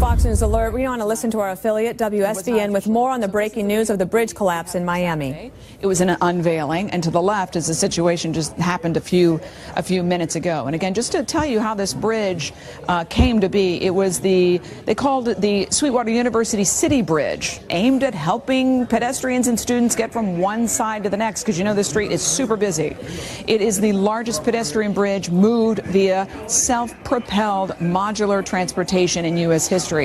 Fox News Alert. We want to listen to our affiliate, WSVN, with more on the breaking news of the bridge collapse in Miami. It was an unveiling, and to the left is the situation just happened a few minutes ago. And again, just to tell you how this bridge came to be, it was they called it the Sweetwater University City Bridge, aimed at helping pedestrians and students get from one side to the next, because you know the street is super busy. It is the largest pedestrian bridge moved via self-propelled modular transportation in U.S. history.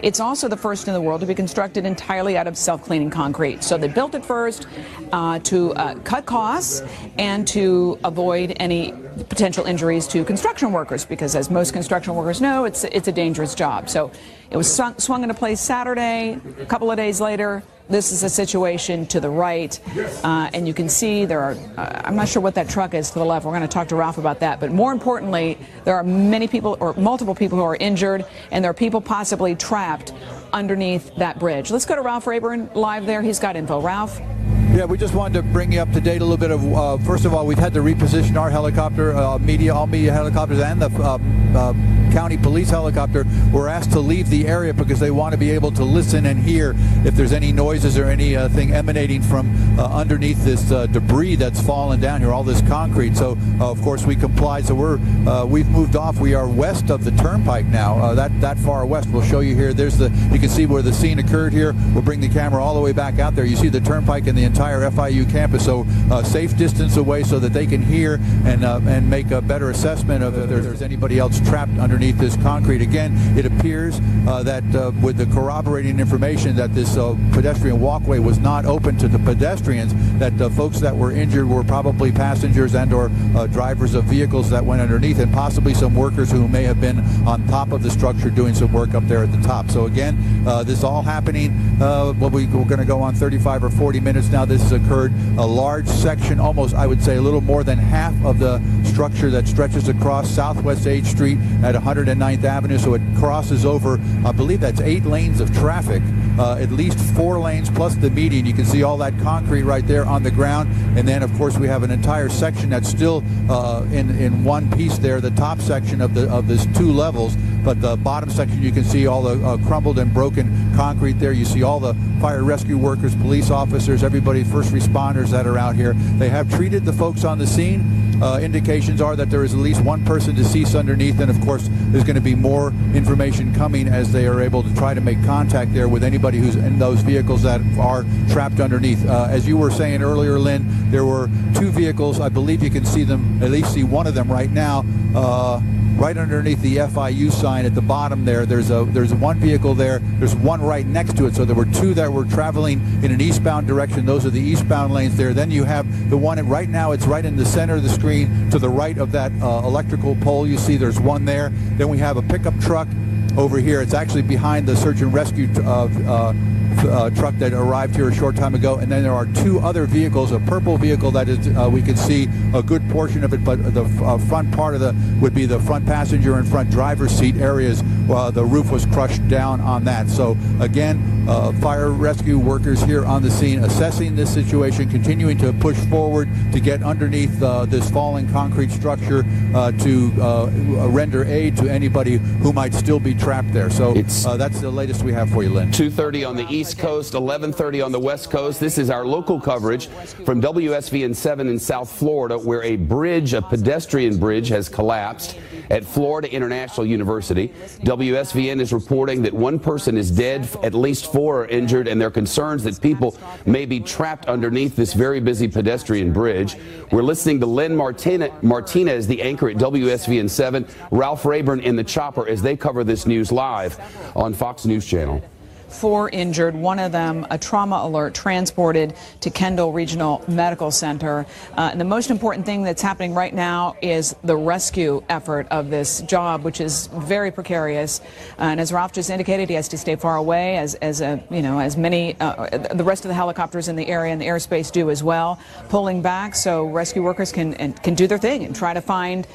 It's also the first in the world to be constructed entirely out of self-cleaning concrete. So they built it first to cut costs and to avoid any potential injuries to construction workers, because as most construction workers know, it's a dangerous job. So it was swung into place Saturday. A couple of days later, this is a situation to the right, and you can see there are, I'm not sure what that truck is to the left. We're going to talk to Ralph about that. But more importantly, there are many people, or multiple people, who are injured, and there are people possibly trapped underneath that bridge. Let's go to Ralph Rayburn live there. He's got info. Ralph? Yeah, we just wanted to bring you up to date a little bit of, first of all, we've had to reposition our helicopter, all media helicopters, and the county police helicopter were asked to leave the area because they want to be able to listen and hear if there's any noises or anything emanating from underneath this debris that's fallen down here, all this concrete. So, of course, we complied. So we've moved off. We are west of the turnpike now, that far west. We'll show you here. You can see where the scene occurred here. We'll bring the camera all the way back out there. You see the turnpike and the entire FIU campus, so safe distance away so that they can hear and make a better assessment of if there's anybody else trapped underneath this concrete. Again, it appears that with the corroborating information that this pedestrian walkway was not open to the pedestrians, that the folks that were injured were probably passengers and or drivers of vehicles that went underneath, and possibly some workers who may have been on top of the structure doing some work up there at the top. So again, this all happening, we're going to go on 35 or 40 minutes now. This has occurred. A large section, almost I would say a little more than half of the structure that stretches across Southwest 8th Street at 109th Avenue. So it crosses over, I believe that's 8 lanes of traffic, at least 4 lanes plus the median. You can see all that concrete right there on the ground. And then of course we have an entire section that's still in one piece there, the top section of this 2 levels. But the bottom section, you can see all the crumbled and broken concrete there. You see all the fire rescue workers, police officers, everybody, first responders that are out here. They have treated the folks on the scene. Indications are that there is at least 1 person deceased underneath, and of course there's going to be more information coming as they are able to try to make contact there with anybody who's in those vehicles that are trapped underneath. As you were saying earlier, Lynn, there were 2 vehicles. I believe you can see them, at least see one of them right now. Right underneath the FIU sign at the bottom there, there's 1 vehicle there. There's 1 right next to it. So there were 2 that were traveling in an eastbound direction. Those are the eastbound lanes there. Then you have the one right now, it's right in the center of the screen to the right of that electrical pole. You see there's 1 there. Then we have a pickup truck over here. It's actually behind the search and rescue truck that arrived here a short time ago, and then there are 2 other vehicles. A purple vehicle that is we can see a good portion of it, but the front part of would be the front passenger and front driver's seat areas. The roof was crushed down on that. So again, fire rescue workers here on the scene assessing this situation, continuing to push forward to get underneath this falling concrete structure to render aid to anybody who might still be trapped there. So that's the latest we have for you, Lynn. 2:30 on the East Coast, 11:30 on the West Coast. This is our local coverage from WSVN 7 in South Florida, where a pedestrian bridge has collapsed at Florida International University. WSVN is reporting that 1 person is dead, at least 4 are injured, and there are concerns that people may be trapped underneath this very busy pedestrian bridge. We're listening to Lynn Martinez, the anchor at WSVN 7, Ralph Rayburn in the chopper as they cover this news live on Fox News Channel. 4 injured, 1 of them a trauma alert, transported to Kendall Regional Medical Center. And the most important thing that's happening right now is the rescue effort of this job, which is very precarious. And as Ralph just indicated, he has to stay far away, as many the rest of the helicopters in the area and the airspace do as well, pulling back so rescue workers can do their thing and try to find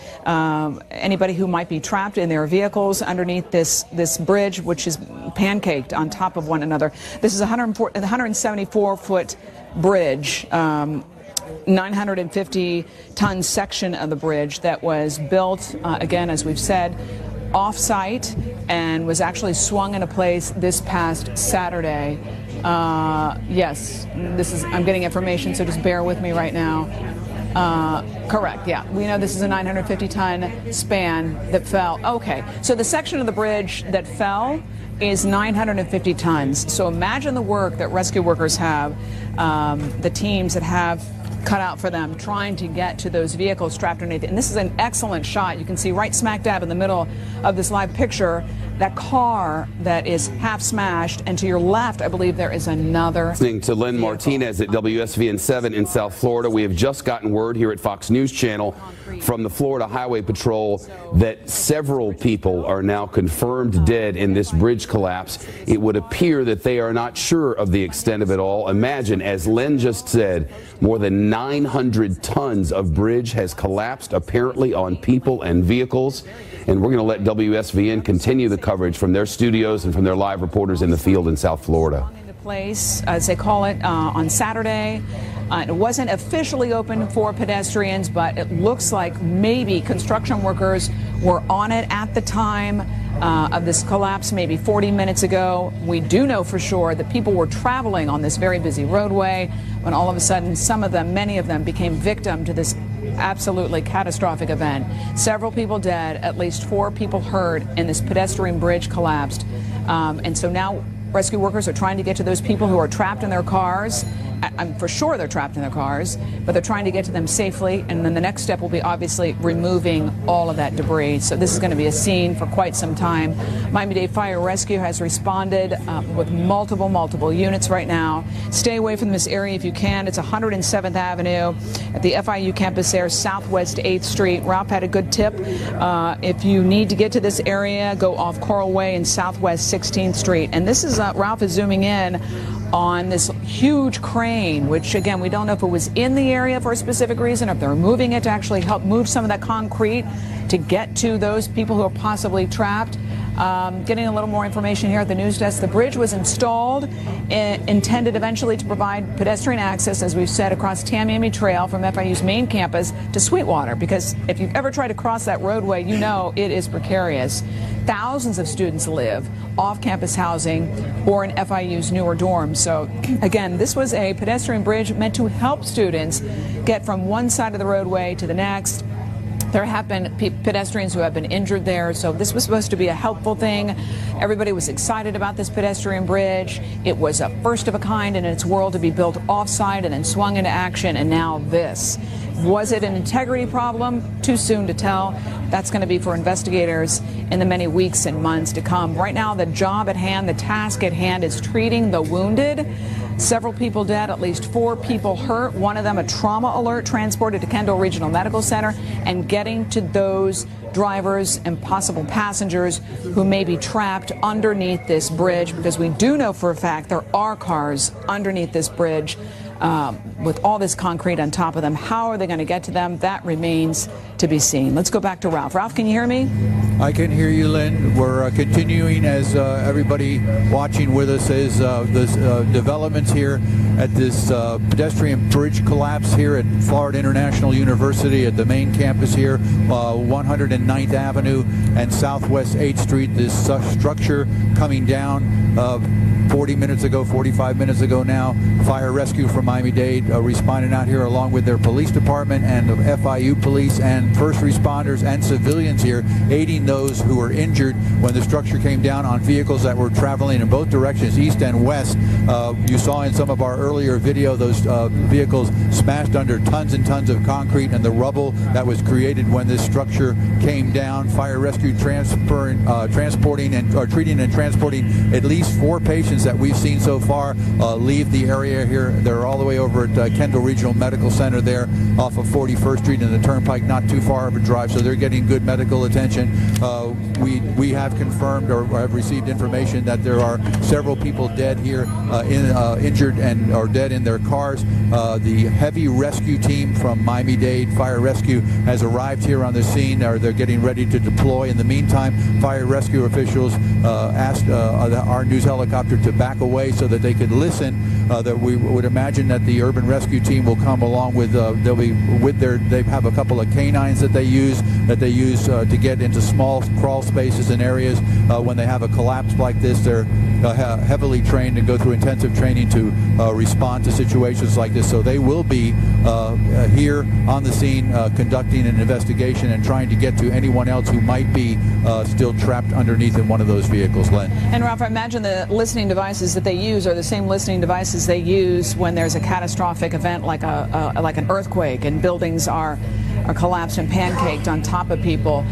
anybody who might be trapped in their vehicles underneath this bridge, which is pancaked on top of one another. This is a 174-foot bridge, 950-ton section of the bridge that was built, again, as we've said, off-site and was actually swung into place this past Saturday. Yes, I'm getting information, so just bear with me right now. Correct, yeah. We know this is a 950-ton span that fell. Okay, so the section of the bridge that fell is 950 tons. So imagine the work that rescue workers have, the teams that have cut out for them, trying to get to those vehicles trapped underneath. And this is an excellent shot. You can see right smack dab in the middle of this live picture that car that is half smashed, and to your left, I believe there is another. Listening to Lynn Martinez at WSVN 7 in South Florida. We have just gotten word here at Fox News Channel from the Florida Highway Patrol that several people are now confirmed dead in this bridge collapse. It would appear that they are not sure of the extent of it all. Imagine, as Lynn just said, more than 900 tons of bridge has collapsed, apparently on people and vehicles. And we're going to let WSVN continue the coverage from their studios and from their live reporters in the field in South Florida. Into place, as they call it, on Saturday. It wasn't officially open for pedestrians, but it looks like maybe construction workers were on it at the time of this collapse, maybe 40 minutes ago. We do know for sure that people were traveling on this very busy roadway when all of a sudden many of them became victim to this absolutely catastrophic event. Several people dead, at least 4 people hurt, and this pedestrian bridge collapsed. And so now rescue workers are trying to get to those people who are trapped in their cars. I'm for sure they're trapped in their cars, but they're trying to get to them safely. And then the next step will be obviously removing all of that debris. So this is going to be a scene for quite some time. Miami-Dade Fire Rescue has responded with multiple units right now. Stay away from this area if you can. It's 107th Avenue at the FIU campus there, Southwest 8th Street. Ralph had a good tip. If you need to get to this area, go off Coral Way and Southwest 16th Street. And this is, Ralph is zooming in on this huge crane, which again, we don't know if it was in the area for a specific reason, or if they're moving it to actually help move some of that concrete to get to those people who are possibly trapped. Getting a little more information here at the news desk. The bridge was installed, intended eventually to provide pedestrian access, as we've said, across Tamiami Trail from FIU's main campus to Sweetwater, because if you've ever tried to cross that roadway, you know it is precarious. Thousands of students live off-campus housing or in FIU's newer dorms. So again, this was a pedestrian bridge meant to help students get from one side of the roadway to the next. There have been pedestrians who have been injured there, so this was supposed to be a helpful thing. Everybody was excited about this pedestrian bridge. It was a first of a kind in its world to be built off-site and then swung into action, and now this. Was it an integrity problem? Too soon to tell. That's going to be for investigators in the many weeks and months to come. Right now, the job at hand, the task at hand is treating the wounded. Several people dead, at least 4 people hurt. One of them a trauma alert, transported to Kendall Regional Medical Center, and getting to those drivers and possible passengers who may be trapped underneath this bridge, because we do know for a fact there are cars underneath this bridge with all this concrete on top of them. How are they going to get to them? That remains to be seen. Let's go back to Ralph. Ralph, can you hear me? I can hear you, Lynn. We're continuing, as everybody watching with us, is the developments here at this pedestrian bridge collapse here at Florida International University at the main campus here, 109th Avenue and Southwest 8th Street. This structure coming down 45 minutes ago now. Fire rescue from Miami-Dade responding out here along with their police department and the FIU police and first responders and civilians here, aiding those who were injured when the structure came down on vehicles that were traveling in both directions, east and west. You saw in some of our earlier video those vehicles smashed under tons and tons of concrete and the rubble that was created when this structure came down. Fire rescue transporting and treating and transporting at least 4 patients that we've seen so far leave the area here. They're all the way over at Kendall Regional Medical Center there off of 41st Street and the Turnpike, not too far of a drive, so they're getting good medical attention. We have confirmed or have received information that there are several people dead here, injured and or dead in their cars. The heavy rescue team from Miami-Dade Fire Rescue has arrived here on the scene. They're getting ready to deploy. In the meantime, fire rescue officials asked our news helicopter to back away so that they could listen. That we would imagine that the urban rescue team will come along with. They'll be with they have a couple of canines that they use to get into small crawl spaces and areas when they have a collapse like this. They're heavily trained and go through intensive training to respond to situations like this. So they will be here on the scene conducting an investigation and trying to get to anyone else who might be still trapped underneath in one of those vehicles, Len. And Ralph, I imagine the listening devices that they use are the same listening devices they use when there's a catastrophic event like an earthquake and buildings are collapsed and pancaked on top of people.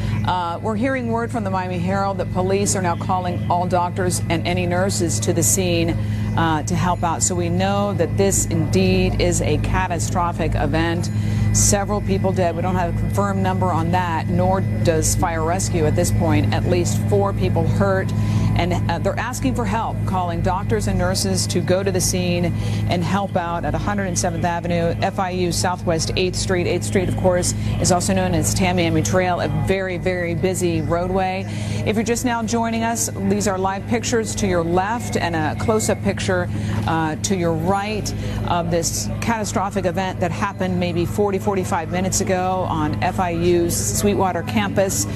We're hearing word from the Miami Herald that police are now calling all doctors and any nurses to the scene to help out. So we know that this indeed is a catastrophic event. Several people dead. We don't have a confirmed number on that, nor does fire rescue at this point. At least 4 people hurt. And they're asking for help, calling doctors and nurses to go to the scene and help out at 107th Avenue, FIU Southwest 8th Street. 8th Street, of course, is also known as Tamiami Trail, a very, very busy roadway. If you're just now joining us, these are live pictures to your left and a close-up picture to your right of this catastrophic event that happened maybe 45 minutes ago on FIU's Sweetwater campus.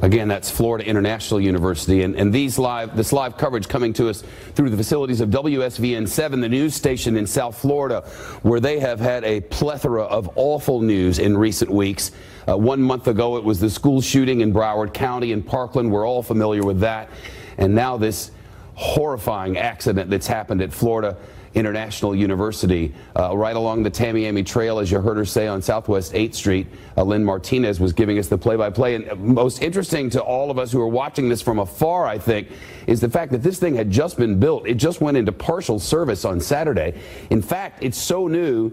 Again, that's Florida International University, and this live coverage coming to us through the facilities of WSVN-7, the news station in South Florida, where they have had a plethora of awful news in recent weeks. 1 month ago, it was the school shooting in Broward County in Parkland. We're all familiar with that. And now this horrifying accident that's happened at Florida International University, right along the Tamiami Trail, as you heard her say, on Southwest 8th Street. Lynn Martinez was giving us the play-by-play. And most interesting to all of us who are watching this from afar, I think, is the fact that this thing had just been built. It just went into partial service on Saturday. In fact, it's so new,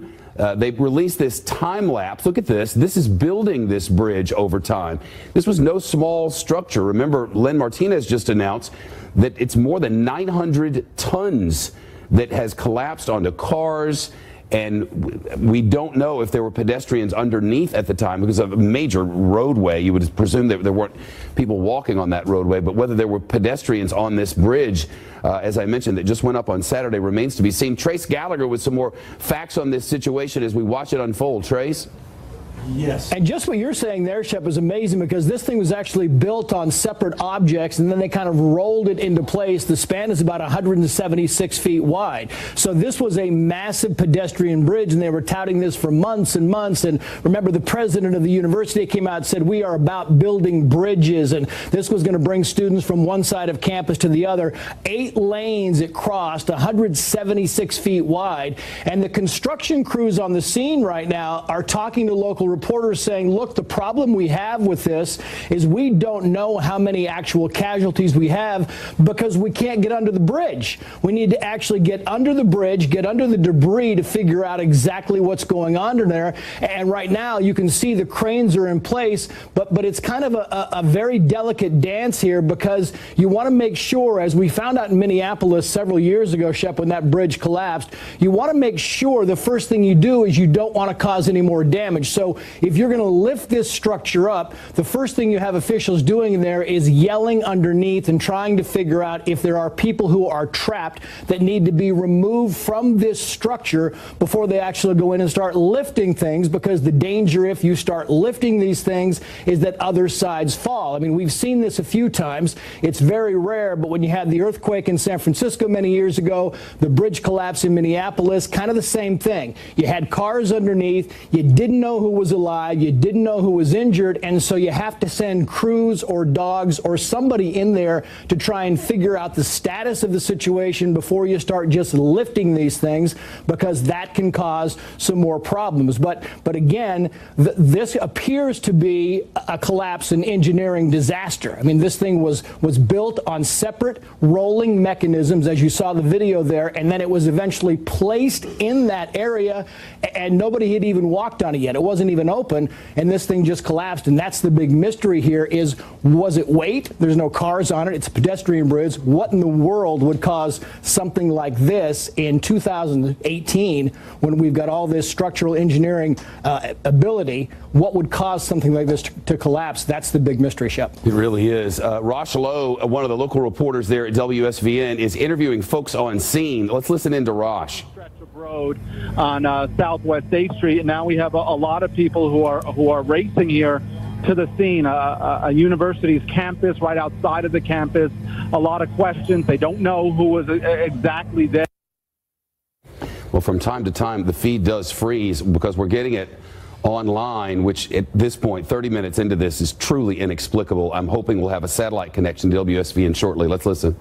they released this time lapse. Look at this. This is building this bridge over time. This was no small structure. Remember, Lynn Martinez just announced that it's more than 900 tons that has collapsed onto cars, and we don't know if there were pedestrians underneath at the time because of a major roadway. You would presume that there weren't people walking on that roadway, but whether there were pedestrians on this bridge, as I mentioned, that just went up on Saturday, remains to be seen. Trace Gallagher with some more facts on this situation as we watch it unfold. Trace? Yes. And just what you're saying there, Shep, is amazing, because this thing was actually built on separate objects, and then they kind of rolled it into place. The span is about 176 feet wide. So this was a massive pedestrian bridge, and they were touting this for months and months. And remember, the president of the university came out and said, we are about building bridges, and this was going to bring students from one side of campus to the other. 8 lanes it crossed, 176 feet wide. And the construction crews on the scene right now are talking to local reporters saying, look, the problem we have with this is we don't know how many actual casualties we have because we can't get under the bridge. We need to actually get under the bridge, get under the debris to figure out exactly what's going on under there. And right now you can see the cranes are in place, but it's kind of a very delicate dance here, because you want to make sure, as we found out in Minneapolis several years ago, Shep, when that bridge collapsed, you want to make sure the first thing you do is you don't want to cause any more damage. So if you're going to lift this structure up, the first thing you have officials doing in there is yelling underneath and trying to figure out if there are people who are trapped that need to be removed from this structure before they actually go in and start lifting things, because the danger if you start lifting these things is that other sides fall. I mean, we've seen this a few times. It's very rare, but when you had the earthquake in San Francisco many years ago, the bridge collapse in Minneapolis, kind of the same thing. You had cars underneath. You didn't know who was alive. You didn't know who was injured, and so you have to send crews or dogs or somebody in there to try and figure out the status of the situation before you start just lifting these things, because that can cause some more problems. But again, this appears to be a collapse and engineering disaster. I mean, this thing was built on separate rolling mechanisms, as you saw the video there, and then it was eventually placed in that area, and nobody had even walked on it yet. It wasn't even even open, and this thing just collapsed. And that's the big mystery here is, was it weight? There's no cars on it. It's a pedestrian bridge. What in the world would cause something like this in 2018 when we've got all this structural engineering ability? What would cause something like this to collapse? That's the big mystery, Shep. It really is. Rosh Lowe, one of the local reporters there at WSVN, is interviewing folks on scene. Let's listen in to Rosh. Stretch of road on Southwest 8th Street, and now we have a lot of people who are racing here to the scene. A university's campus right outside of the campus. A lot of questions. They don't know who was exactly there. Well, from time to time, the feed does freeze because we're getting it online, which at this point, 30 minutes into this, is truly inexplicable. I'm hoping we'll have a satellite connection to WSVN shortly. Let's listen.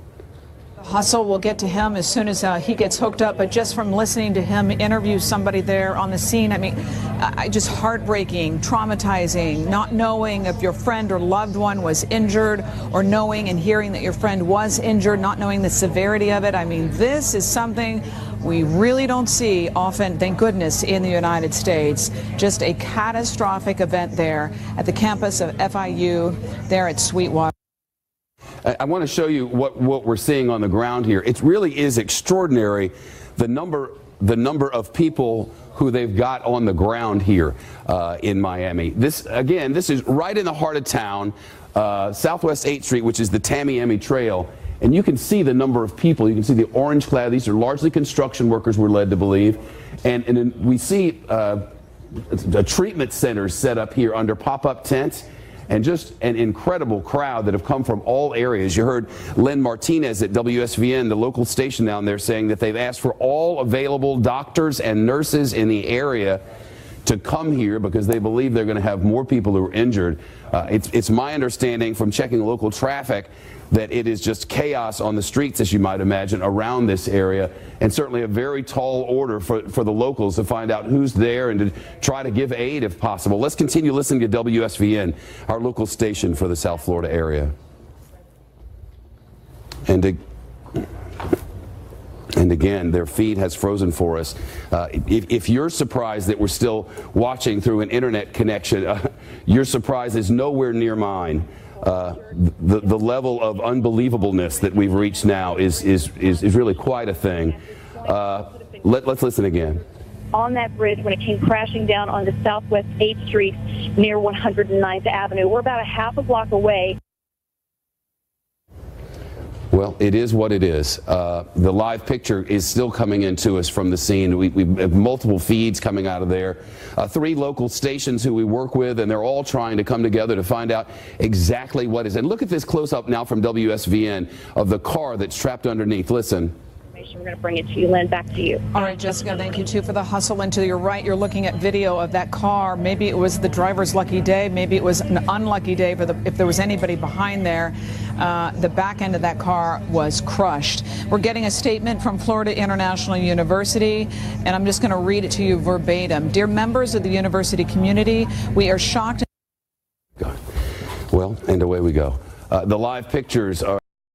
Hustle, we'll get to him as soon as he gets hooked up, but just from listening to him interview somebody there on the scene, I mean, just heartbreaking, traumatizing, not knowing if your friend or loved one was injured, or knowing and hearing that your friend was injured, not knowing the severity of it. I mean, this is something we really don't see often, thank goodness, in the United States. Just a catastrophic event there at the campus of FIU there at Sweetwater. I want to show you what we're seeing on the ground here. It really is extraordinary, the number of people who they've got on the ground here in Miami. This is right in the heart of town, Southwest 8th Street, which is the Tamiami Trail. And you can see the number of people. You can see the orange clad. These are largely construction workers, we're led to believe. And then we see a treatment center set up here under pop-up tents. And just an incredible crowd that have come from all areas. You heard Len Martinez at WSVN, the local station down there, saying that they've asked for all available doctors and nurses in the area to come here because they believe they're going to have more people who are injured. It's my understanding from checking local traffic that it is just chaos on the streets, as you might imagine, around this area, and certainly a very tall order for the locals to find out who's there and to try to give aid if possible. Let's continue listening to WSVN, our local station for the South Florida area. And again, their feed has frozen for us. If you're surprised that we're still watching through an internet connection, your surprise is nowhere near mine. The level of unbelievableness that we've reached now is really quite a thing. Let's listen again. On that bridge when it came crashing down onto Southwest 8th Street near 109th Avenue. We're about a half a block away. Well, it is what it is. The live picture is still coming into us from the scene. We have multiple feeds coming out of there. 3 local stations who we work with, and they're all trying to come together to find out exactly what is. And look at this close-up now from WSVN of the car that's trapped underneath. Listen. We're going to bring it to you, Lynn. Back to you. All right, Jessica, thank you, too, for the hustle. And to your right, you're looking at video of that car. Maybe it was the driver's lucky day. Maybe it was an unlucky day if there was anybody behind there. The back end of that car was crushed. We're getting a statement from Florida International University, and I'm just going to read it to you verbatim. Dear members of the university community, we are shocked. Well, and away we go. The live pictures are